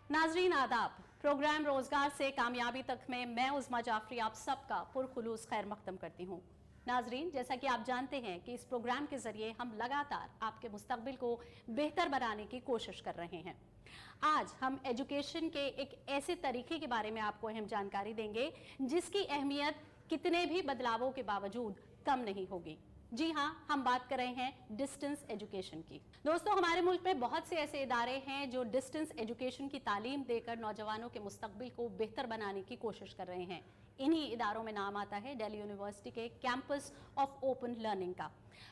नाजरीन आदाब, प्रोग्राम रोजगार से कामयाबी तक में मैं उज़मा जाफरी आप सबका पुरखुलूस खैर मकदम करती हूँ। नाजरीन, जैसा कि आप जानते हैं कि इस प्रोग्राम के जरिए हम लगातार आपके मुस्तकबिल को बेहतर बनाने की कोशिश कर रहे हैं। आज हम एजुकेशन के एक ऐसे तरीके के बारे में आपको अहम जानकारी देंगे जिसकी अहमियत कितने भी बदलावों के बावजूद कम नहीं होगी। जी हाँ, हम बात कर रहे हैं डिस्टेंस एजुकेशन की। दोस्तों, हमारे मुल्क में बहुत से ऐसे इदारे हैं जो डिस्टेंस एजुकेशन की तालीम देकर नौजवानों के मुस्तकबिल को बेहतर बनाने की कोशिश कर रहे हैं। इन्हीं इदारों में नाम आता है दिल्ली यूनिवर्सिटी के कैंपस ऑफ ओपन लर्निंग का।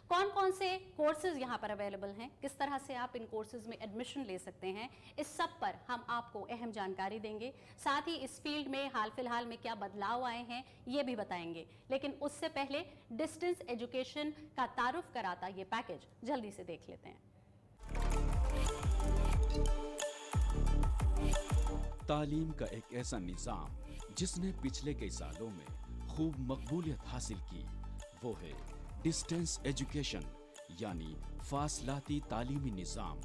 कौन कौन से कोर्सेज यहाँ पर अवेलेबल हैं, किस तरह से आप इन कोर्सेज में एडमिशन ले सकते हैं, इस सब पर हम आपको अहम जानकारी देंगे। साथ ही इस फील्ड में हाल फिलहाल में क्या बदलाव आए हैं ये भी बताएंगे। लेकिन उससे पहले डिस्टेंस एजुकेशन का तारुफ कराता ये पैकेज जल्दी से देख लेते हैं। तालीम का एक ऐसा निज़ाम जिसने पिछले कई सालों में खूब मकबूलियत हासिल की, वो है डिस्टेंस एजुकेशन यानी फासलाती तालीमी निज़ाम।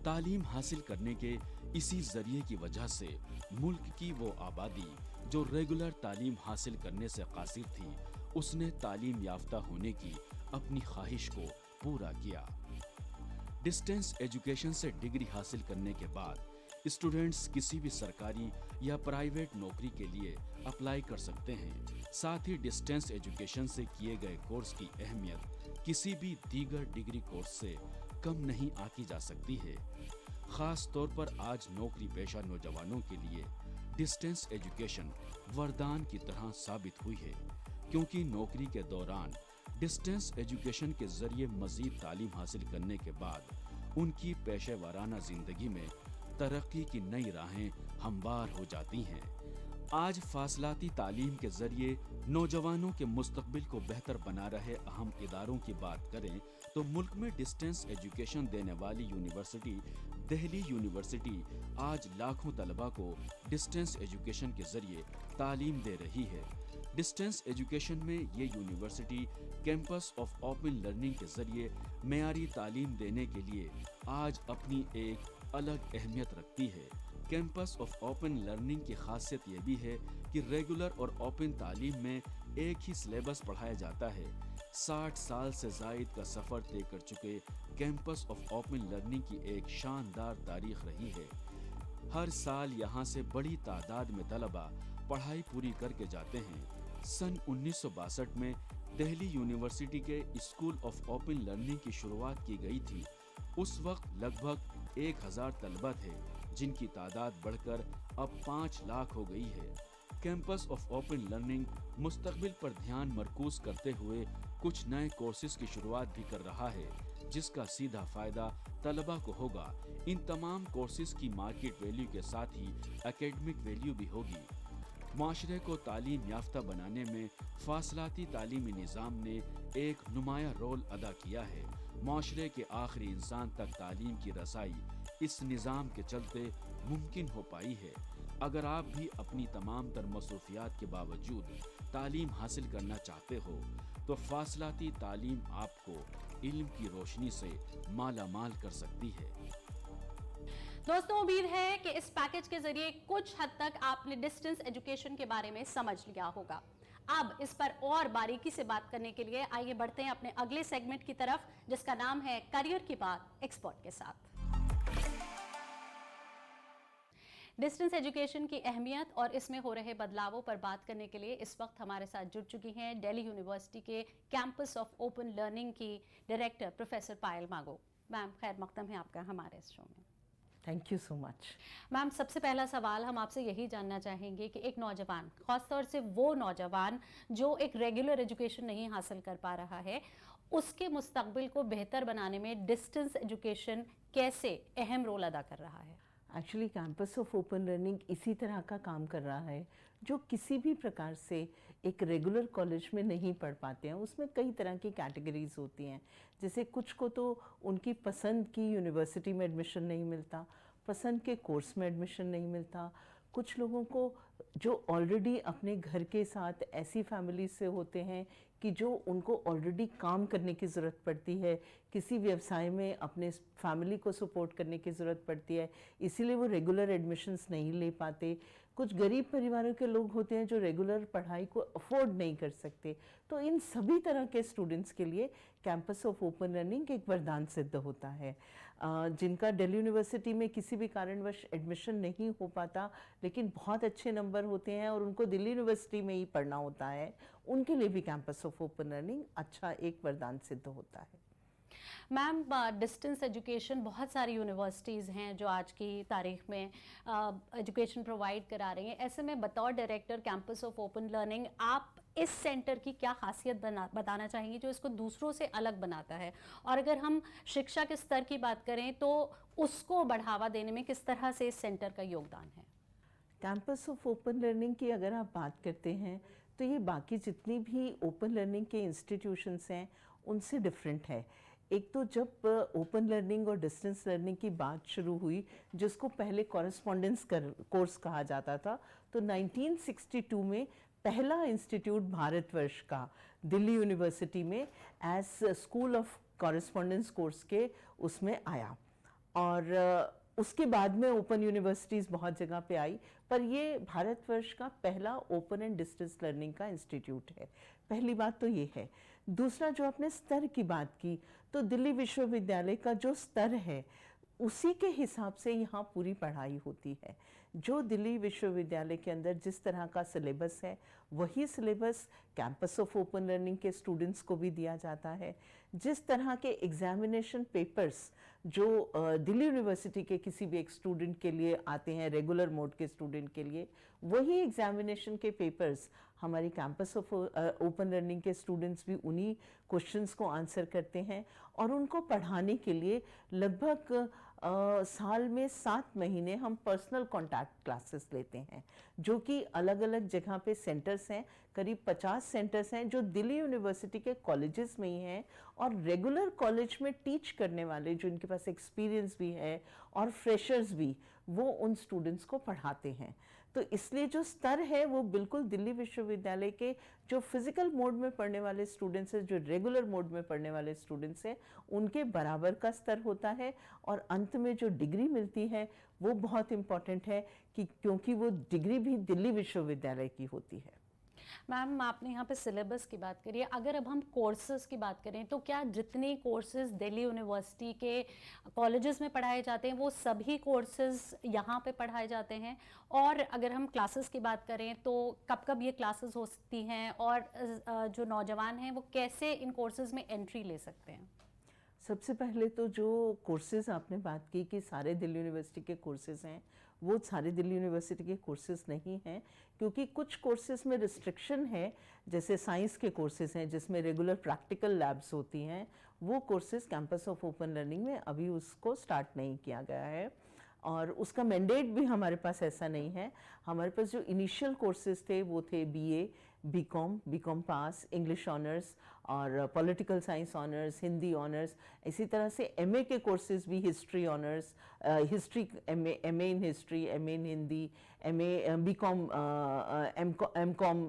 तालीम हासिल करने के इसी जरिए की वजह से मुल्क की वो आबादी जो रेगुलर तालीम हासिल करने से कासिर थी, उसने तालीम याफ्ता होने की अपनी ख्वाहिश को पूरा किया। डिस्टेंस एजुकेशन से डिग्री हासिल करने के बाद स्टूडेंट्स किसी भी सरकारी या प्राइवेट नौकरी के लिए अप्लाई कर सकते हैं। साथ ही डिस्टेंस एजुकेशन से किए गए कोर्स की अहमियत किसी भी दीगर डिग्री कोर्स से कम नहीं आंकी जा सकती है। खास तौर पर आज नौकरी पेशा नौजवानों के लिए डिस्टेंस एजुकेशन वरदान की तरह साबित हुई है, क्योंकि नौकरी के दौरान डिस्टेंस एजुकेशन के जरिए मजीद तालीम हासिल करने के बाद उनकी पेशे वाराना जिंदगी में तरक्की की नई राहें हमवार हो जाती हैं। आज फासलाती तालीम के जरिए नौजवानों के मुस्तकबिल को बेहतर बना रहे अहम इदारों की बात करें तो मुल्क में डिस्टेंस एजुकेशन देने वाली यूनिवर्सिटी दिल्ली यूनिवर्सिटी आज लाखों तलबा को डिस्टेंस एजुकेशन के जरिए तालीम दे रही है। डिस्टेंस एजुकेशन में ये university campus of open learning के जरिए मेयारी तालीम देने के लिए आज अपनी एक अलग अहमियत रखती है। कैंपस ऑफ ओपन लर्निंग की खासियत यह भी है कि रेगुलर और ओपन तालीम में एक ही सिलेबस पढ़ाया जाता है। 60 साल से जायद का सफ़र तय कर चुके कैंपस ऑफ ओपन लर्निंग की एक शानदार तारीख रही है। हर साल यहाँ से बड़ी तादाद में तलबा पढ़ाई पूरी करके जाते हैं। सन 1962 में दिल्ली यूनिवर्सिटी के स्कूल ऑफ ओपन लर्निंग की शुरुआत की गई थी। उस वक्त लगभग 1000 तलबा थे, जिनकी तादाद बढ़कर अब 5 लाख हो गई है। कैंपस ऑफ ओपन लर्निंग मुस्तकबिल पर ध्यान मरकूज करते हुए कुछ नए कोर्सेज की शुरुआत भी कर रहा है, जिसका सीधा फायदा तलबा को होगा। इन तमाम कोर्सेज की मार्केट वैल्यू के साथ ही एकेडमिक वैल्यू भी होगी। माशरे को तालीम याफ्ता बनाने में फासलाती तालीमी निज़ाम ने एक नुमाया रोल अदा किया है। माशरे के आखिरी इंसान तक तालीम की रसाई इस निज़ाम के चलते मुमकिन हो पाई है। अगर आप भी अपनी तमाम तर मसरूफियात के बावजूद तालीम हासिल करना चाहते हो तो फासलाती तालीम आपको इल्म की रोशनी से माला माल कर सकती है। दोस्तों, उम्मीद है कि इस पैकेज के जरिए कुछ हद तक आपने डिस्टेंस एजुकेशन के बारे में समझ लिया होगा। अब इस पर और बारीकी से बात करने के लिए आइए बढ़ते हैं अपने अगले सेगमेंट की तरफ, जिसका नाम है करियर की बात एक्सपर्ट के साथ। डिस्टेंस एजुकेशन की अहमियत और इसमें हो रहे बदलावों पर बात करने के लिए इस वक्त हमारे साथ जुड़ चुकी हैं दिल्ली यूनिवर्सिटी के कैंपस ऑफ ओपन लर्निंग की डायरेक्टर प्रोफेसर पायल मागो। मैम, खैर मकदम है आपका हमारे इस शो में। Thank you so much. Ma'am, सबसे पहला सवाल हम आपसे यही जानना चाहेंगे कि एक नौजवान, खासतौर से वो नौजवान जो एक रेगुलर एजुकेशन नहीं हासिल कर पा रहा है, उसके मुस्तकबिल को बेहतर बनाने में डिस्टेंस एजुकेशन कैसे अहम रोल अदा कर रहा है? Actually campus of open learning इसी तरह का काम कर रहा है जो किसी भी प्रकार से एक रेगुलर कॉलेज में नहीं पढ़ पाते हैं। उसमें कई तरह की कैटेगरीज होती हैं, जैसे कुछ को तो उनकी पसंद की यूनिवर्सिटी में एडमिशन नहीं मिलता, पसंद के कोर्स में एडमिशन नहीं मिलता, कुछ लोगों को जो ऑलरेडी अपने घर के साथ ऐसी फैमिली से होते हैं कि जो उनको ऑलरेडी काम करने की ज़रूरत पड़ती है, किसी व्यवसाय में अपने फैमिली को सपोर्ट करने की ज़रूरत पड़ती है, इसीलिए वो रेगुलर एडमिशन्स नहीं ले पाते। कुछ गरीब परिवारों के लोग होते हैं जो रेगुलर पढ़ाई को अफोर्ड नहीं कर सकते। तो इन सभी तरह के स्टूडेंट्स के लिए कैंपस ऑफ ओपन लर्निंग एक वरदान सिद्ध होता है। जिनका दिल्ली यूनिवर्सिटी में किसी भी कारणवश एडमिशन नहीं हो पाता, लेकिन बहुत अच्छे नंबर होते हैं और उनको दिल्ली यूनिवर्सिटी में ही पढ़ना होता है, उनके लिए भी कैंपस ऑफ ओपन लर्निंग अच्छा एक वरदान सिद्ध होता है। मैम, डिस्टेंस एजुकेशन बहुत सारी यूनिवर्सिटीज़ हैं जो आज की तारीख में एजुकेशन प्रोवाइड करा रही हैं। ऐसे में बतौर director campus of open learning आप इस सेंटर की क्या खासियत बताना चाहेंगी जो इसको दूसरों से अलग बनाता है? और अगर हम शिक्षा के स्तर की बात करें तो उसको बढ़ावा देने में किस तरह से इस सेंटर का योगदान है? कैंपस ऑफ ओपन लर्निंग की अगर आप बात करते हैं तो ये बाकी जितनी भी ओपन लर्निंग के इंस्टीट्यूशंस हैं उनसे डिफरेंट है। एक तो जब ओपन लर्निंग और डिस्टेंस लर्निंग की बात शुरू हुई, जिसको पहले कॉरेस्पॉन्डेंस कोर्स कहा जाता था, तो 1962 में पहला इंस्टीट्यूट भारतवर्ष का दिल्ली यूनिवर्सिटी में as school of correspondence course के उसमें आया। और उसके बाद में ओपन यूनिवर्सिटीज़ बहुत जगह पे आई, पर ये भारतवर्ष का पहला ओपन एंड डिस्टेंस लर्निंग का इंस्टीट्यूट है। पहली बात तो ये है। दूसरा, जो आपने स्तर की बात की, तो दिल्ली विश्वविद्यालय का जो स्तर है उसी के हिसाब से यहाँ पूरी पढ़ाई होती है। जो दिल्ली विश्वविद्यालय के अंदर जिस तरह का सिलेबस है, वही syllabus campus of open learning के स्टूडेंट्स को भी दिया जाता है। जिस तरह के एग्जामिनेशन पेपर्स जो दिल्ली यूनिवर्सिटी के किसी भी एक स्टूडेंट के लिए आते हैं, रेगुलर मोड के स्टूडेंट के लिए, वही एग्जामिनेशन के पेपर्स हमारी कैंपस ऑफ ओपन लर्निंग के स्टूडेंट्स भी उन्हीं क्वेश्चंस को आंसर करते हैं। और उनको पढ़ाने के लिए लगभग साल में 7 महीने हम पर्सनल कॉन्टैक्ट क्लासेस लेते हैं, जो कि अलग अलग जगह पे सेंटर्स हैं। करीब 50 सेंटर्स हैं जो दिल्ली यूनिवर्सिटी के कॉलेजेस में ही हैं, और रेगुलर कॉलेज में टीच करने वाले जो इनके पास एक्सपीरियंस भी है और फ्रेशर्स भी, वो उन स्टूडेंट्स को पढ़ाते हैं। तो इसलिए जो स्तर है वो बिल्कुल दिल्ली विश्वविद्यालय के जो फिजिकल मोड में पढ़ने वाले स्टूडेंट्स हैं, जो रेगुलर मोड में पढ़ने वाले स्टूडेंट्स हैं, उनके बराबर का स्तर होता है। और अंत में जो डिग्री मिलती है वो बहुत इम्पॉर्टेंट है कि क्योंकि वो डिग्री भी दिल्ली विश्वविद्यालय की होती है। मैम, आपने यहाँ पे सिलेबस की बात करी है। अगर अब हम कोर्सेज की बात करें तो क्या जितने कोर्सेज दिल्ली यूनिवर्सिटी के कॉलेजेस में पढ़ाए जाते हैं वो सभी कोर्सेज यहाँ पे पढ़ाए जाते हैं? और अगर हम क्लासेस की बात करें तो कब कब ये क्लासेस होती हैं, और जो नौजवान हैं वो कैसे इन कोर्सेज में एंट्री ले सकते हैं? सबसे पहले तो जो कोर्सेज़ आपने बात की कि सारे दिल्ली यूनिवर्सिटी के कोर्सेज़ हैं, वो सारे दिल्ली यूनिवर्सिटी के कोर्सेज़ नहीं हैं, क्योंकि कुछ कोर्सेज़ में रिस्ट्रिक्शन है। जैसे साइंस के कोर्सेज़ हैं जिसमें रेगुलर प्रैक्टिकल लैब्स होती हैं, वो courses campus of open learning में अभी उसको स्टार्ट नहीं किया गया है, और उसका मैंडेट भी हमारे पास ऐसा नहीं है। हमारे पास जो इनिशियल कोर्सेज़ थे वो थे BA, BCom pass, English honours और political science honours, Hindi honours. इसी तरह से MA के कोर्सेज़ भी history honours, history MA in history, MA in Hindi, BCom, MCOM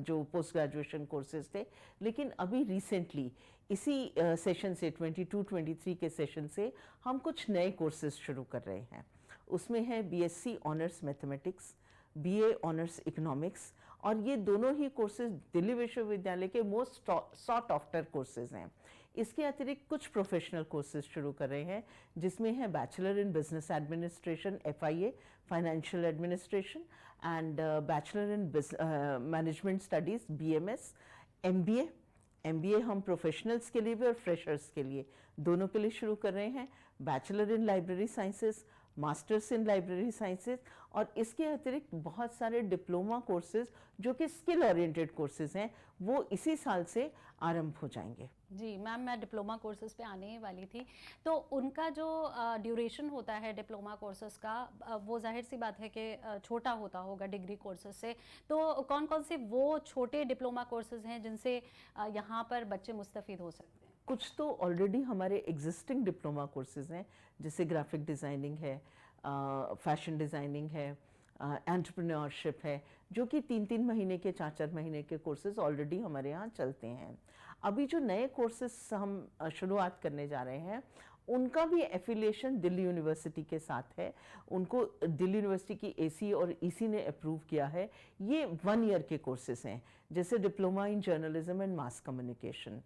जो पोस्ट ग्रेजुएशन कोर्सेज़ थे। लेकिन अभी रिसेंटली इसी सेशन से 22-23 के सेशन से हम कुछ नए कोर्सेज़ शुरू कर रहे हैं। उसमें है BSc honours mathematics, BA honours economics, और ये दोनों ही कोर्सेज दिल्ली विश्वविद्यालय के मोस्ट सॉट आफ्टर कोर्सेज हैं। इसके अतिरिक्त कुछ प्रोफेशनल कोर्सेज शुरू कर रहे हैं, जिसमें है bachelor in business administration FIA, financial administration, and bachelor in management studies BMS, MBA हम प्रोफेशनल्स के लिए भी और फ्रेशर्स के लिए दोनों के लिए शुरू कर रहे हैं। Bachelor in library sciences, masters in library sciences, और इसके अतिरिक्त बहुत सारे डिप्लोमा कोर्सेज जो कि स्किल ओरिएंटेड कोर्सेज हैं, वो इसी साल से आरंभ हो जाएंगे। जी मैम, मैं डिप्लोमा कोर्सेज पे आने ही वाली थी। तो उनका जो ड्यूरेशन होता है डिप्लोमा कोर्सेज का, वो जाहिर सी बात है कि छोटा होता होगा डिग्री कोर्सेज से। तो कौन कौन से वो छोटे डिप्लोमा कोर्सेज हैं जिनसे यहाँ पर बच्चे मुस्तफ़ीद हो सकते हैं? कुछ तो ऑलरेडी हमारे एग्जिस्टिंग डिप्लोमा कोर्सेज हैं, जैसे ग्राफिक डिज़ाइनिंग है, फैशन डिज़ाइनिंग है, एंटरप्रेन्योरशिप है, जो कि 3-3 महीने के 4-4 महीने के कोर्सेज ऑलरेडी हमारे यहाँ चलते हैं। अभी जो नए कोर्सेज हम शुरुआत करने जा रहे हैं उनका भी एफिलिएशन दिल्ली यूनिवर्सिटी के साथ है। उनको दिल्ली यूनिवर्सिटी की एसी और ईसी ने अप्रूव किया है। ये 1 ईयर के कोर्सेज हैं, जैसे diploma in journalism and mass communication,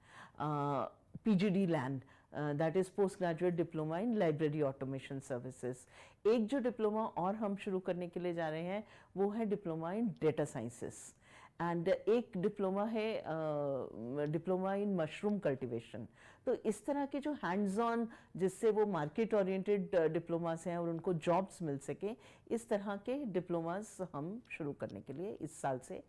PGD land, that is post graduate diploma in library automation services. एक जो डिप्लोमा और हम शुरू करने के लिए जा रहे हैं वो है diploma in data sciences, and एक डिप्लोमा है डिप्लोमा इन मशरूम कल्टीवेशन। तो इस तरह के जो हैंड्स ऑन, जिससे वो मार्केट ओरिएंटेड डिप्लोमास हैं और उनको जॉब्स मिल सके, इस तरह के डिप्लोमास हम शुरू करने के लिए इस साल से।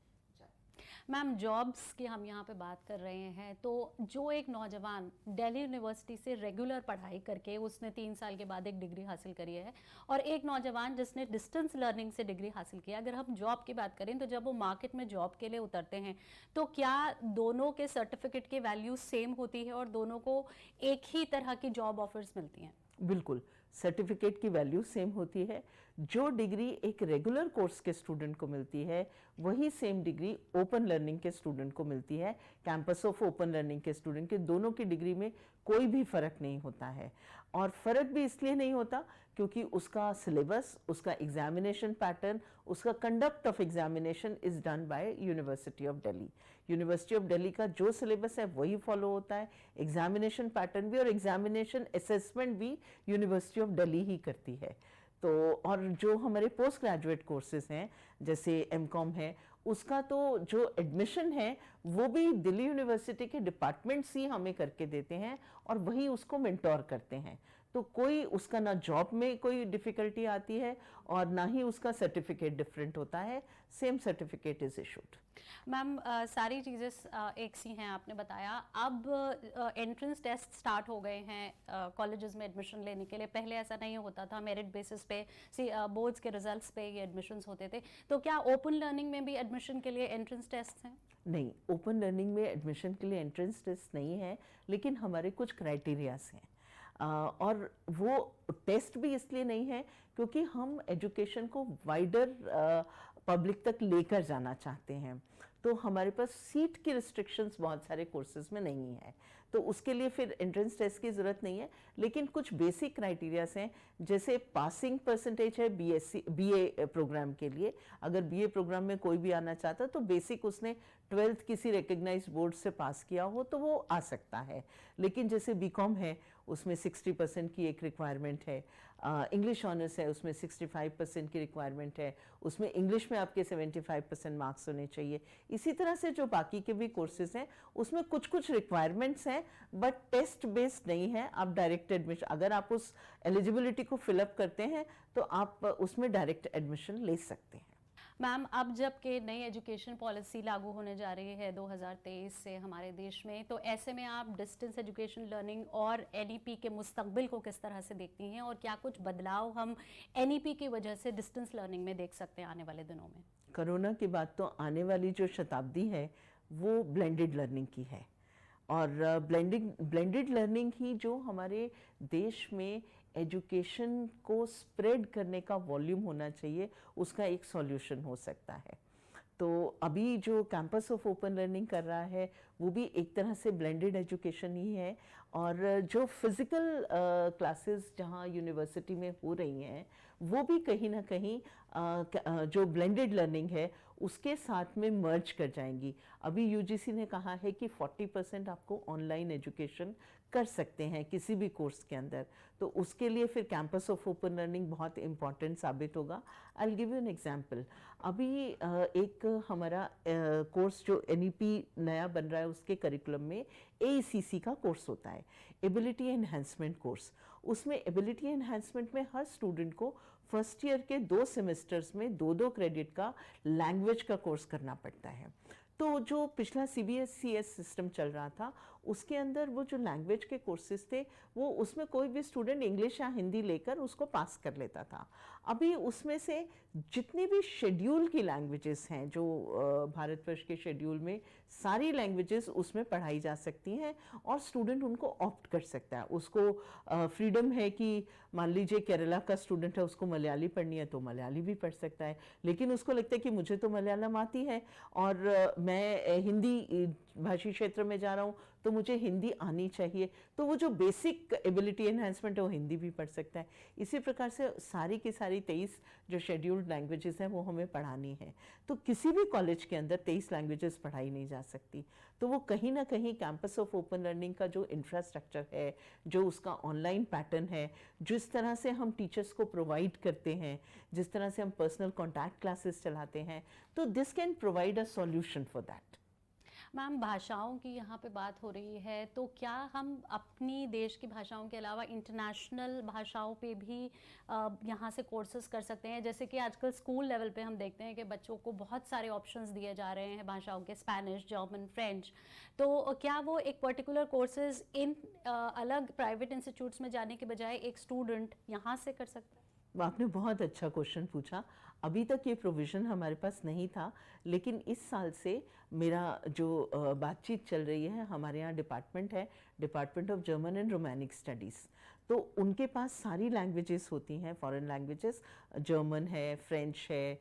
मैम, जॉब्स की हम यहाँ पे बात कर रहे हैं, तो जो एक नौजवान दिल्ली यूनिवर्सिटी से रेगुलर पढ़ाई करके उसने 3 साल के बाद एक डिग्री हासिल करी है, और एक नौजवान जिसने डिस्टेंस लर्निंग से डिग्री हासिल किया, अगर हम जॉब की बात करें तो जब वो मार्केट में जॉब के लिए उतरते हैं तो क्या दोनों के सर्टिफिकेट की वैल्यू सेम होती है और दोनों को एक ही तरह की जॉब ऑफर्स मिलती हैं? बिल्कुल, सर्टिफिकेट की वैल्यू सेम होती है। जो डिग्री एक रेगुलर कोर्स के स्टूडेंट को मिलती है वही सेम डिग्री ओपन लर्निंग के स्टूडेंट को मिलती है। कैंपस ऑफ ओपन लर्निंग के स्टूडेंट के दोनों की डिग्री में कोई भी फ़र्क नहीं होता है, और फ़र्क भी इसलिए नहीं होता क्योंकि उसका सिलेबस, उसका एग्जामिनेशन पैटर्न, उसका conduct of examination is done by university of Delhi. University of Delhi का जो सिलेबस है वही फॉलो होता है, एग्जामिनेशन पैटर्न भी और एग्जामिनेशन असेसमेंट भी यूनिवर्सिटी ऑफ दिल्ली ही करती है। तो और जो हमारे पोस्ट ग्रेजुएट कोर्सेज हैं जैसे एमकॉम है, उसका तो जो एडमिशन है वो भी दिल्ली यूनिवर्सिटी के डिपार्टमेंट्स ही हमें करके देते हैं और वही उसको मेंटोर करते हैं। तो कोई उसका ना जॉब में कोई डिफ़िकल्टी आती है और ना ही उसका सर्टिफिकेट डिफरेंट होता है, same certificate is issued. Ma'am, सारी चीज़ें एक सी हैं, आपने बताया। अब एंट्रेंस टेस्ट स्टार्ट हो गए हैं कॉलेजेस में एडमिशन लेने के लिए। पहले ऐसा नहीं होता था, मेरिट बेसिस पे बोर्ड्स के रिजल्ट्स पे ये एडमिशन्स होते थे। तो क्या ओपन लर्निंग में भी एडमिशन के लिए एंट्रेंस टेस्ट हैं? नहीं, ओपन लर्निंग में एडमिशन के लिए एंट्रेंस टेस्ट नहीं है, लेकिन हमारे कुछ क्राइटेरियाज हैं। और वो टेस्ट भी इसलिए नहीं है क्योंकि हम एजुकेशन को वाइडर पब्लिक तक लेकर जाना चाहते हैं। तो हमारे पास सीट की रिस्ट्रिक्शंस बहुत सारे कोर्सेज में नहीं है, तो उसके लिए फिर एंट्रेंस टेस्ट की ज़रूरत नहीं है। लेकिन कुछ बेसिक क्राइटेरियाज हैं, जैसे पासिंग परसेंटेज है बीए प्रोग्राम के लिए। अगर बीए प्रोग्राम में कोई भी आना चाहता तो बेसिक उसने 12th किसी रिकग्नाइज्ड बोर्ड से पास किया हो तो वो आ सकता है। लेकिन जैसे बीकॉम है उसमें 60% की एक रिक्वायरमेंट है, इंग्लिश ऑनर्स है उसमें 65% की रिक्वायरमेंट है, उसमें इंग्लिश में आपके 75% मार्क्स होने चाहिए। इसी तरह से जो बाकी के भी कोर्सेज हैं उसमें कुछ कुछ रिक्वायरमेंट्स हैं, बट टेस्ट बेस्ड नहीं है। आप डायरेक्ट एडमिशन, अगर आप उस एलिजिबिलिटी को फिलअप करते हैं तो आप उसमें डायरेक्ट एडमिशन ले सकते हैं। मैम, अब जब कि नई एजुकेशन पॉलिसी लागू होने जा रही है 2023 से हमारे देश में, तो ऐसे में आप डिस्टेंस एजुकेशन लर्निंग और एनईपी के मुस्तकबिल को किस तरह से देखती हैं, और क्या कुछ बदलाव हम एनईपी की वजह से डिस्टेंस लर्निंग में देख सकते हैं आने वाले दिनों में? कोरोना के बाद तो आने वाली जो शताब्दी है वो ब्लेंडेड लर्निंग की है, और ब्लेंडेड लर्निंग ही जो हमारे देश में एजुकेशन को स्प्रेड करने का वॉल्यूम होना चाहिए, उसका एक सॉल्यूशन हो सकता है। तो अभी जो कैंपस ऑफ ओपन लर्निंग कर रहा है वो भी एक तरह से ब्लेंडेड एजुकेशन ही है, और जो फिज़िकल क्लासेस जहाँ यूनिवर्सिटी में हो रही हैं वो भी कहीं ना कहीं जो ब्लेंडेड लर्निंग है उसके साथ में मर्ज कर जाएंगी। अभी यूजीसी ने कहा है कि 40% आपको ऑनलाइन एजुकेशन कर सकते हैं किसी भी कोर्स के अंदर, तो उसके लिए फिर कैंपस ऑफ ओपन लर्निंग बहुत इम्पॉर्टेंट साबित होगा। I will give you an example. अभी एक हमारा कोर्स जो एनईपी नया बन रहा है उसके करिकुलम में एईसीसी का कोर्स होता है, एबिलिटी एनहांसमेंट कोर्स। उसमें एबिलिटी एनहांसमेंट में हर स्टूडेंट को फर्स्ट ईयर के 2 सेमेस्टर्स में 2-2 क्रेडिट का लैंग्वेज का कोर्स करना पड़ता है। तो जो पिछला CBSES सिस्टम चल रहा था उसके अंदर वो जो लैंग्वेज के कोर्सेज थे वो उसमें कोई भी स्टूडेंट इंग्लिश या हिंदी लेकर उसको पास कर लेता था। अभी उसमें से जितनी भी शेड्यूल की लैंग्वेजेस हैं, जो भारतवर्ष के शेड्यूल में सारी लैंग्वेजेस उसमें पढ़ाई जा सकती हैं और स्टूडेंट उनको ऑप्ट कर सकता है। उसको फ्रीडम है कि मान लीजिए केरला का स्टूडेंट है, उसको मलयाली पढ़नी है तो मलयाली भी पढ़ सकता है, लेकिन उसको लगता है कि मुझे तो मलयालम आती है और मैं हिंदी भाषी क्षेत्र में जा रहा हूँ तो मुझे हिंदी आनी चाहिए, तो वो जो बेसिक एबिलिटी एनहांसमेंट है वो हिंदी भी पढ़ सकता है। इसी प्रकार से सारी की सारी 23 जो शेड्यूल्ड लैंग्वेजेस हैं वो हमें पढ़ानी है। तो किसी भी कॉलेज के अंदर 23 लैंग्वेजेस पढ़ाई नहीं जा सकती, तो वो कहीं ना कहीं कैंपस ऑफ ओपन लर्निंग का जो इंफ्रास्ट्रक्चर है, जो उसका ऑनलाइन पैटर्न है, जिस तरह से हम टीचर्स को प्रोवाइड करते हैं, जिस तरह से हम पर्सनल कॉन्टैक्ट क्लासेस चलाते हैं, तो this can provide a solution for that. Ma'am, भाषाओं की यहाँ पे बात हो रही है, तो क्या हम अपनी देश की भाषाओं के अलावा इंटरनेशनल भाषाओं पे भी यहाँ से कोर्सेज कर सकते हैं? जैसे कि आजकल स्कूल लेवल पे हम देखते हैं कि बच्चों को बहुत सारे ऑप्शंस दिए जा रहे हैं भाषाओं के, स्पेनिश, जर्मन, फ्रेंच, तो क्या वो एक पर्टिकुलर कोर्सेज इन अलग प्राइवेट इंस्टीट्यूट्स में जाने के बजाय एक स्टूडेंट यहाँ से कर सकता है? आपने बहुत अच्छा क्वेश्चन पूछा। अभी तक ये प्रोविज़न हमारे पास नहीं था, लेकिन इस साल से मेरा जो बातचीत चल रही है, हमारे यहाँ डिपार्टमेंट है, department of German and Romanic studies, तो उनके पास सारी लैंग्वेजेस होती हैं, फॉरेन लैंग्वेजेस, जर्मन है, फ्रेंच है,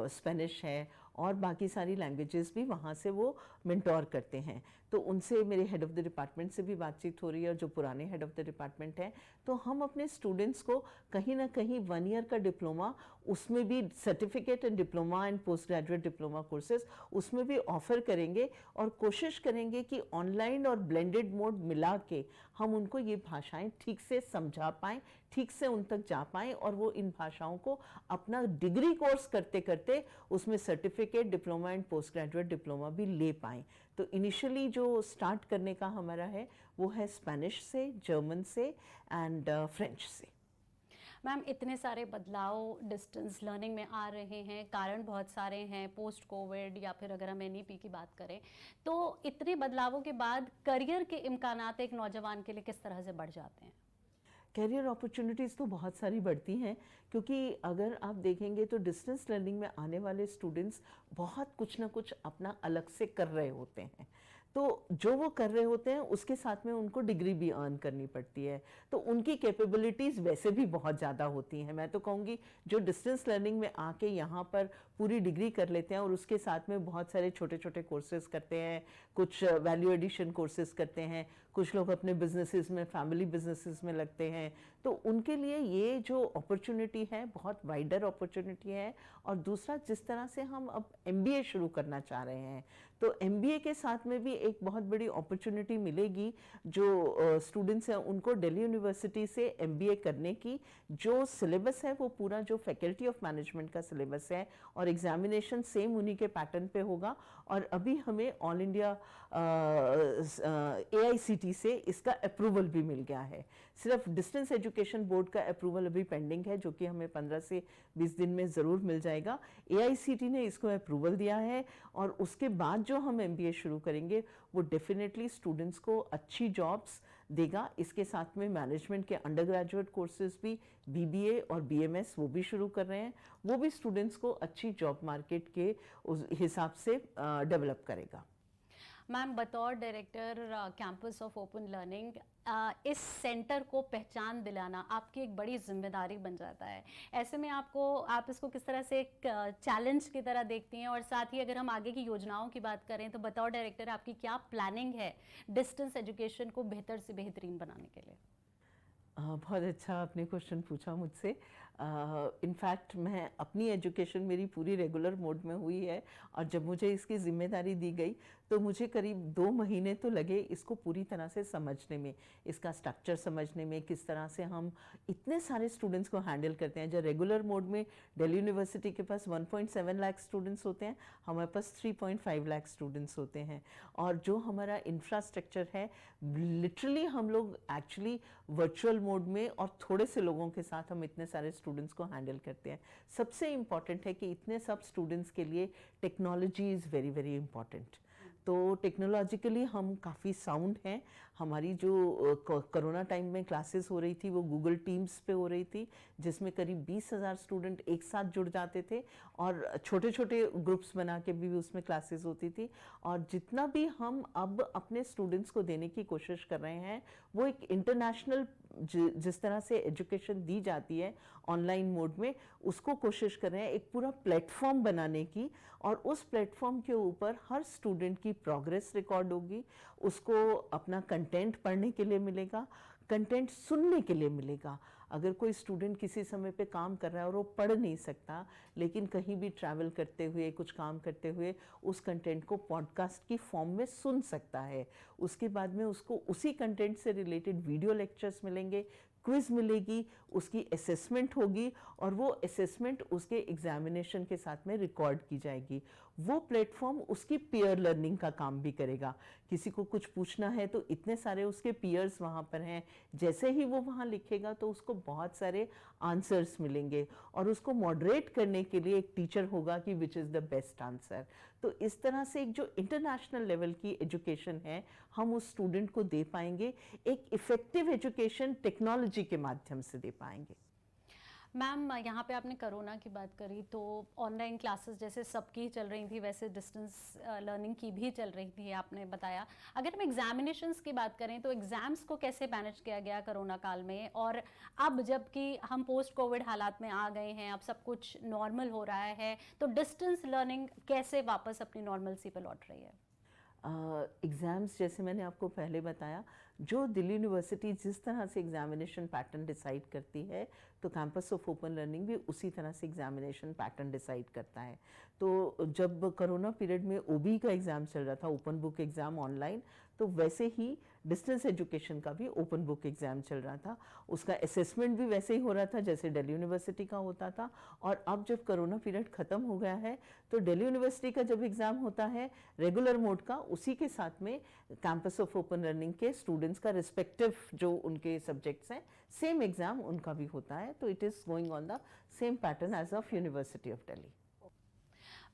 स्पेनिश है और बाकी सारी लैंग्वेजेस भी वहाँ से वो मेंटोर करते हैं। तो उनसे मेरे हेड ऑफ़ द डिपार्टमेंट से भी बातचीत हो रही है और जो पुराने हेड ऑफ़ द डिपार्टमेंट हैं, तो हम अपने स्टूडेंट्स को कहीं ना कहीं 1 ईयर का डिप्लोमा, उसमें भी certificate and diploma and post graduate diploma courses उसमें भी ऑफ़र करेंगे और कोशिश करेंगे कि ऑनलाइन और ब्लेंडेड मोड मिला के हम उनको ये भाषाएं ठीक से समझा पाएँ, ठीक से उन तक जा पाएँ और वो इन भाषाओं को अपना डिग्री कोर्स करते करते उसमें certificate, diploma and post graduate diploma भी ले पाएँ। तो इनिशियली जो स्टार्ट करने का हमारा है वो है स्पेनिश से, जर्मन से एंड फ्रेंच से। मैम, इतने सारे बदलाव डिस्टेंस लर्निंग में आ रहे हैं, कारण बहुत सारे हैं, पोस्ट कोविड या फिर अगर हम एनईपी की बात करें, तो इतने बदलावों के बाद करियर के इम्कानात एक नौजवान के लिए किस तरह से बढ़ जाते हैं? कैरियर अपॉर्चुनिटीज़ तो बहुत सारी बढ़ती हैं, क्योंकि अगर आप देखेंगे तो डिस्टेंस लर्निंग में आने वाले स्टूडेंट्स बहुत कुछ ना कुछ अपना अलग से कर रहे होते हैं, तो जो वो कर रहे होते हैं उसके साथ में उनको डिग्री भी अर्न करनी पड़ती है, तो उनकी कैपेबिलिटीज़ वैसे भी बहुत ज़्यादा होती हैं। मैं तो कहूँगी जो डिस्टेंस लर्निंग में आके यहाँ पर पूरी डिग्री कर लेते हैं और उसके साथ में बहुत सारे छोटे छोटे कोर्सेज करते हैं, कुछ वैल्यू एडिशन कोर्सेज करते हैं, कुछ लोग अपने बिजनेसेस में, फैमिली बिजनेसेस में लगते हैं, तो उनके लिए ये जो अपॉर्चुनिटी है बहुत वाइडर अपॉर्चुनिटी है। और दूसरा, जिस तरह से हम अब MBA शुरू करना चाह रहे हैं, तो MBA के साथ में भी एक बहुत बड़ी अपॉर्चुनिटी मिलेगी। जो स्टूडेंट्स हैं उनको दिल्ली यूनिवर्सिटी से MBA करने की जो सिलेबस है वो पूरा जो फैकल्टी ऑफ मैनेजमेंट का सिलेबस है और एग्जामिनेशन सेम उन्हीं के पैटर्न पे होगा। और अभी हमें ऑल इंडिया AICT से इसका अप्रूवल भी मिल गया है। सिर्फ डिस्टेंस एजुकेशन बोर्ड का अप्रूवल अभी पेंडिंग है, जो कि हमें 15 से 20 दिन में ज़रूर मिल जाएगा। AICT ने इसको अप्रूवल दिया है और उसके बाद जो हम MBA शुरू करेंगे वो डेफिनेटली स्टूडेंट्स को अच्छी जॉब्स देगा। इसके साथ में मैनेजमेंट के अंडर ग्रेजुएट कोर्सेज भी, BBA और BMS वो भी शुरू कर रहे हैं, वो भी स्टूडेंट्स को अच्छी जॉब मार्केट के उस हिसाब से डेवलप करेगा। मैम, बतौर director campus of open learning, इस सेंटर को पहचान दिलाना आपकी एक बड़ी जिम्मेदारी बन जाता है। ऐसे में आप इसको किस तरह से एक चैलेंज की तरह देखती हैं, और साथ ही अगर हम आगे की योजनाओं की बात करें तो बतौर डायरेक्टर आपकी क्या प्लानिंग है डिस्टेंस एजुकेशन को बेहतर से बेहतरीन बनाने के लिए? बहुत अच्छा आपने क्वेश्चन पूछा मुझसे। इनफैक्ट मैं अपनी एजुकेशन मेरी पूरी रेगुलर मोड में हुई है और जब मुझे इसकी ज़िम्मेदारी दी गई तो मुझे करीब 2 महीने तो लगे इसको पूरी तरह से समझने में, इसका स्ट्रक्चर समझने में, किस तरह से हम इतने सारे स्टूडेंट्स को हैंडल करते हैं। जो रेगुलर मोड में दिल्ली यूनिवर्सिटी के पास 1.7 लाख स्टूडेंट्स होते हैं, हमारे पास 3.5 लाख स्टूडेंट्स होते हैं। और जो हमारा इंफ्रास्ट्रक्चर है, लिटरली हम लोग एक्चुअली वर्चुअल मोड में और थोड़े से लोगों के साथ हम इतने सारे स्टूडेंट्स को हैंडल करते हैं। सबसे इम्पॉर्टेंट है कि इतने सब स्टूडेंट्स के लिए technology is very very important. तो टेक्नोलॉजिकली हम काफ़ी साउंड हैं। हमारी जो कोरोना टाइम में क्लासेस हो रही थी वो गूगल टीम्स पे हो रही थी, जिसमें करीब 20,000 स्टूडेंट एक साथ जुड़ जाते थे और छोटे छोटे ग्रुप्स बना के भी उसमें क्लासेस होती थी। और जितना भी हम अब अपने स्टूडेंट्स को देने की कोशिश कर रहे हैं वो एक इंटरनेशनल जिस तरह से एजुकेशन दी जाती है ऑनलाइन मोड में, उसको कोशिश कर रहे हैं एक पूरा प्लेटफॉर्म बनाने की। और उस प्लेटफॉर्म के ऊपर हर स्टूडेंट की प्रोग्रेस रिकॉर्ड होगी, उसको अपना कंटेंट पढ़ने के लिए मिलेगा, कंटेंट सुनने के लिए मिलेगा। अगर कोई स्टूडेंट किसी समय पे काम कर रहा है और वो पढ़ नहीं सकता, लेकिन कहीं भी ट्रैवल करते हुए कुछ काम करते हुए उस कंटेंट को पॉडकास्ट की फॉर्म में सुन सकता है। उसके बाद में उसको उसी कंटेंट से रिलेटेड वीडियो लेक्चर्स मिलेंगे, क्विज़ मिलेगी, उसकी असेसमेंट होगी और वो असेसमेंट उसके एग्जामिनेशन के साथ में रिकॉर्ड की जाएगी। वो प्लेटफॉर्म उसकी पीयर लर्निंग का काम भी करेगा। किसी को कुछ पूछना है तो इतने सारे उसके पीयर्स वहाँ पर हैं, जैसे ही वो वहाँ लिखेगा तो उसको बहुत सारे आंसर्स मिलेंगे और उसको मॉडरेट करने के लिए एक टीचर होगा कि which is the best answer. तो इस तरह से एक जो इंटरनेशनल लेवल की एजुकेशन है हम उस स्टूडेंट को दे पाएंगे, एक इफ़ेक्टिव एजुकेशन टेक्नोलॉजी के माध्यम से दे पाएंगे। मैम, यहाँ पे आपने कोरोना की बात करी, तो ऑनलाइन क्लासेस जैसे सबकी चल रही थी वैसे डिस्टेंस लर्निंग की भी चल रही थी, आपने बताया। अगर हम एग्जामिनेशंस की बात करें तो एग्ज़ाम्स को कैसे मैनेज किया गया कोरोना काल में, और अब जबकि हम पोस्ट कोविड हालात में आ गए हैं, अब सब कुछ नॉर्मल हो रहा है, तो डिस्टेंस लर्निंग कैसे वापस अपनी नॉर्मलसी पर लौट रही है? एग्ज़ाम्स जैसे मैंने आपको पहले बताया, जो दिल्ली यूनिवर्सिटी जिस तरह से एग्जामिनेशन पैटर्न डिसाइड करती है तो कैंपस ऑफ ओपन लर्निंग भी उसी तरह से एग्जामिनेशन पैटर्न डिसाइड करता है। तो जब कोरोना पीरियड में ओबी का एग्ज़ाम चल रहा था, ओपन बुक एग्ज़ाम ऑनलाइन, तो वैसे ही डिस्टेंस एजुकेशन का भी ओपन बुक एग्ज़ाम चल रहा था। उसका असेसमेंट भी वैसे ही हो रहा था जैसे दिल्ली यूनिवर्सिटी का होता था। और अब जब कोरोना पीरियड ख़त्म हो गया है तो दिल्ली यूनिवर्सिटी का जब एग्ज़ाम होता है रेगुलर मोड का, उसी के साथ में कैंपस ऑफ ओपन लर्निंग के स्टूडेंट्स का रिस्पेक्टिव जो उनके सब्जेक्ट्स हैं सेम एग्ज़ाम उनका भी होता है। तो it is going on the same pattern as of university of Delhi.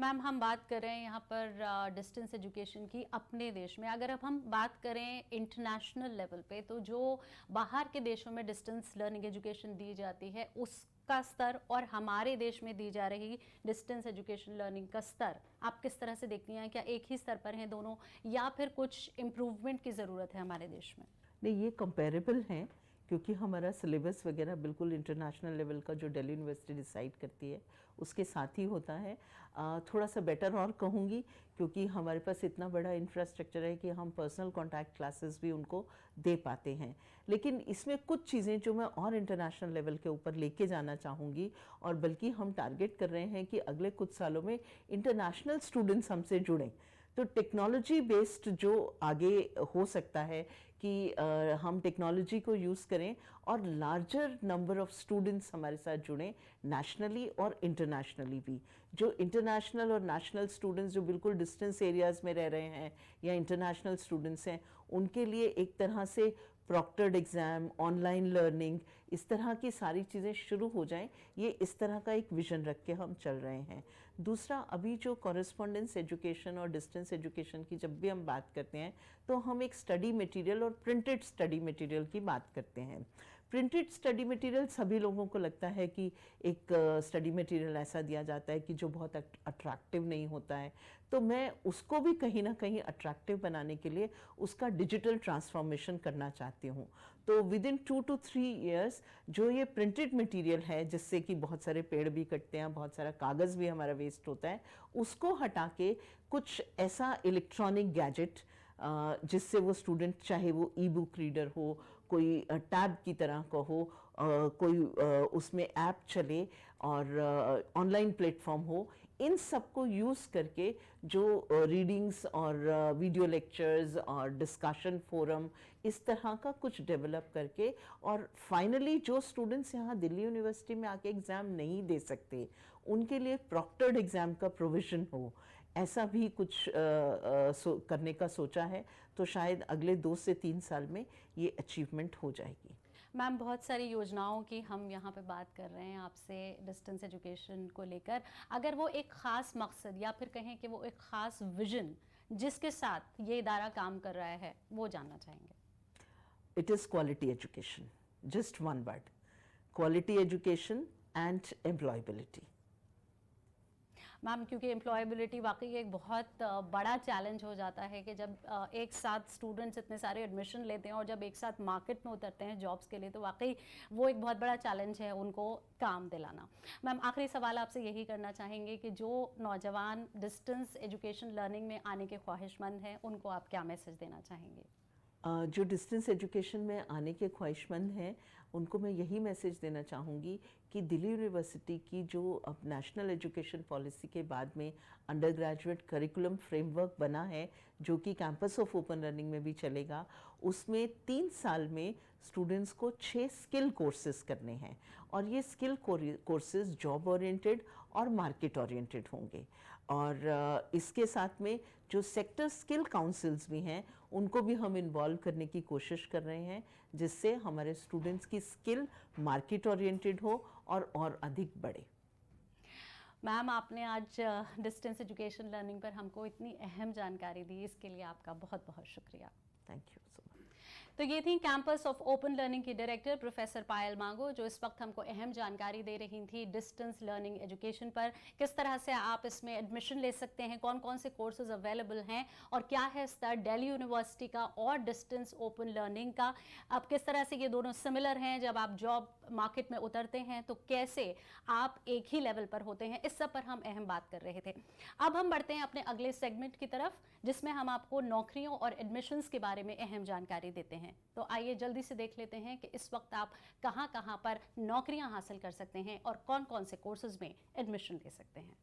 Ma'am, हम बात कर रहे हैं यहाँ पर डिस्टेंस एजुकेशन की अपने देश में। अगर अब हम बात करें इंटरनेशनल लेवल पे, तो जो बाहर के देशों में डिस्टेंस लर्निंग एजुकेशन दी जाती है उसका स्तर और हमारे देश में दी जा रही डिस्टेंस एजुकेशन लर्निंग का स्तर आप किस तरह से देखती हैं? क्या एक ही स्तर पर हैं दोनों, या फिर कुछ इम्प्रूवमेंट की ज़रूरत है हमारे देश में? नहीं, ये कंपेरेबल हैं क्योंकि हमारा सिलेबस वगैरह बिल्कुल इंटरनेशनल लेवल का जो दिल्ली यूनिवर्सिटी डिसाइड करती है उसके साथ ही होता है। थोड़ा सा बेटर और कहूँगी क्योंकि हमारे पास इतना बड़ा इंफ्रास्ट्रक्चर है कि हम पर्सनल कॉन्टैक्ट क्लासेस भी उनको दे पाते हैं। लेकिन इसमें कुछ चीज़ें जो मैं और इंटरनेशनल लेवल के ऊपर लेके जाना चाहूँगी, और बल्कि हम टारगेट कर रहे हैं कि अगले कुछ सालों में इंटरनेशनल स्टूडेंट्स हमसे जुड़ें। तो टेक्नोलॉजी बेस्ड जो आगे हो सकता है कि हम टेक्नोलॉजी को यूज़ करें और लार्जर नंबर ऑफ स्टूडेंट्स हमारे साथ जुड़ें, नेशनली और इंटरनेशनली भी। जो इंटरनेशनल और नेशनल स्टूडेंट्स जो बिल्कुल डिस्टेंस एरियाज़ में रह रहे हैं या इंटरनेशनल स्टूडेंट्स हैं, उनके लिए एक तरह से प्रॉक्टर्ड एग्ज़ाम, ऑनलाइन लर्निंग, इस तरह की सारी चीज़ें शुरू हो जाएं, ये इस तरह का एक विज़न रख के हम चल रहे हैं। दूसरा, अभी जो कॉरेस्पॉन्डेंस एजुकेशन और डिस्टेंस एजुकेशन की जब भी हम बात करते हैं तो हम एक स्टडी मटेरियल और प्रिंटेड स्टडी मटेरियल की बात करते हैं। प्रिंटेड स्टडी मटेरियल सभी लोगों को लगता है कि एक स्टडी मटेरियल ऐसा दिया जाता है कि जो बहुत अट्रैक्टिव नहीं होता है, तो मैं उसको भी कहीं ना कहीं अट्रैक्टिव बनाने के लिए उसका डिजिटल ट्रांसफॉर्मेशन करना चाहती हूँ। तो विद इन 2 to 3 years जो ये प्रिंटेड मटेरियल है जिससे कि बहुत सारे पेड़ भी कटते हैं, बहुत सारा कागज़ भी हमारा वेस्ट होता है, उसको हटा के कुछ ऐसा इलेक्ट्रॉनिक गैजेट जिससे वो स्टूडेंट, चाहे वो ई बुक रीडर हो, कोई टैब की तरह का हो, कोई उसमें ऐप चले और ऑनलाइन प्लेटफॉर्म हो, इन सब को यूज़ करके जो रीडिंग्स और वीडियो लेक्चर्स और डिस्कशन फोरम इस तरह का कुछ डेवलप करके, और फाइनली जो स्टूडेंट्स यहाँ दिल्ली यूनिवर्सिटी में आके एग्ज़ाम नहीं दे सकते उनके लिए प्रॉक्टर्ड एग्ज़ाम का प्रोविज़न हो, ऐसा भी कुछ करने का सोचा है। तो शायद अगले 2 से 3 साल में ये अचीवमेंट हो जाएगी। मैम, बहुत सारी योजनाओं की हम यहाँ पे बात कर रहे हैं आपसे डिस्टेंस एजुकेशन को लेकर। अगर वो एक ख़ास मकसद या फिर कहें कि वो एक ख़ास विजन जिसके साथ ये इदारा काम कर रहा है वो जानना चाहेंगे। It is quality education, just one word, quality education and employability. Ma'am, क्योंकि एम्प्लॉयबिलिटी वाकई एक बहुत बड़ा चैलेंज हो जाता है कि जब एक साथ स्टूडेंट्स इतने सारे एडमिशन लेते हैं और जब एक साथ मार्केट में उतरते हैं जॉब्स के लिए, तो वाकई वो एक बहुत बड़ा चैलेंज है उनको काम दिलाना। मैम, आखिरी सवाल आपसे यही करना चाहेंगे कि जो नौजवान डिस्टेंस एजुकेशन लर्निंग में आने के ख्वाहिशमंद हैं उनको आप क्या मैसेज देना चाहेंगे? जो डिस्टेंस एजुकेशन में आने के ख्वाहिशमंद हैं उनको मैं यही मैसेज देना चाहूँगी कि दिल्ली यूनिवर्सिटी की जो अब नेशनल एजुकेशन पॉलिसी के बाद में अंडर ग्रेजुएट करिकुलम फ्रेमवर्क बना है जो कि कैंपस ऑफ ओपन लर्निंग में भी चलेगा, उसमें 3 साल में स्टूडेंट्स को 6 स्किल कोर्सेज करने हैं और ये स्किल कोर्सेज जॉब ओरिएंटेड और मार्केट ओरिएंटेड होंगे। और इसके साथ में जो सेक्टर स्किल काउंसिल्स भी हैं उनको भी हम इन्वॉल्व करने की कोशिश कर रहे हैं जिससे हमारे स्टूडेंट्स की स्किल मार्केट ओरिएंटेड हो और अधिक बढ़े। मैम, आपने आज डिस्टेंस एजुकेशन लर्निंग पर हमको इतनी अहम जानकारी दी, इसके लिए आपका बहुत बहुत शुक्रिया। Thank you so much. तो ये थी कैंपस ऑफ ओपन लर्निंग की डायरेक्टर प्रोफेसर पायल मांगो, जो इस वक्त हमको अहम जानकारी दे रही थी डिस्टेंस लर्निंग एजुकेशन पर, किस तरह से आप इसमें एडमिशन ले सकते हैं, कौन कौन से कोर्सेज अवेलेबल हैं और क्या है स्तर दिल्ली यूनिवर्सिटी का और डिस्टेंस ओपन लर्निंग का। अब किस तरह से ये दोनों सिमिलर हैं, जब आप जॉब मार्केट में उतरते हैं तो कैसे आप एक ही लेवल पर होते हैं, इस सब पर हम अहम बात कर रहे थे। अब हम बढ़ते हैं अपने अगले सेगमेंट की तरफ जिसमें हम आपको नौकरियों और एडमिशन्स के बारे में अहम जानकारी देते हैं। तो आइए जल्दी से देख लेते हैं कि इस वक्त आप कहां-कहां पर नौकरियां हासिल कर सकते हैं और कौन-कौन से कोर्सेज में एडमिशन ले सकते हैं।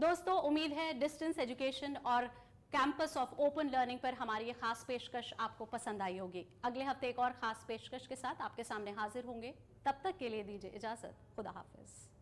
दोस्तों, उम्मीद है डिस्टेंस एजुकेशन और कैंपस ऑफ ओपन लर्निंग पर हमारी ये खास पेशकश आपको पसंद आई होगी। अगले हफ्ते एक और खास पेशकश के साथ आपके सामने हाजिर होंगे। तब तक के लिए दीजिए इजाजत। खुदा हाफिज।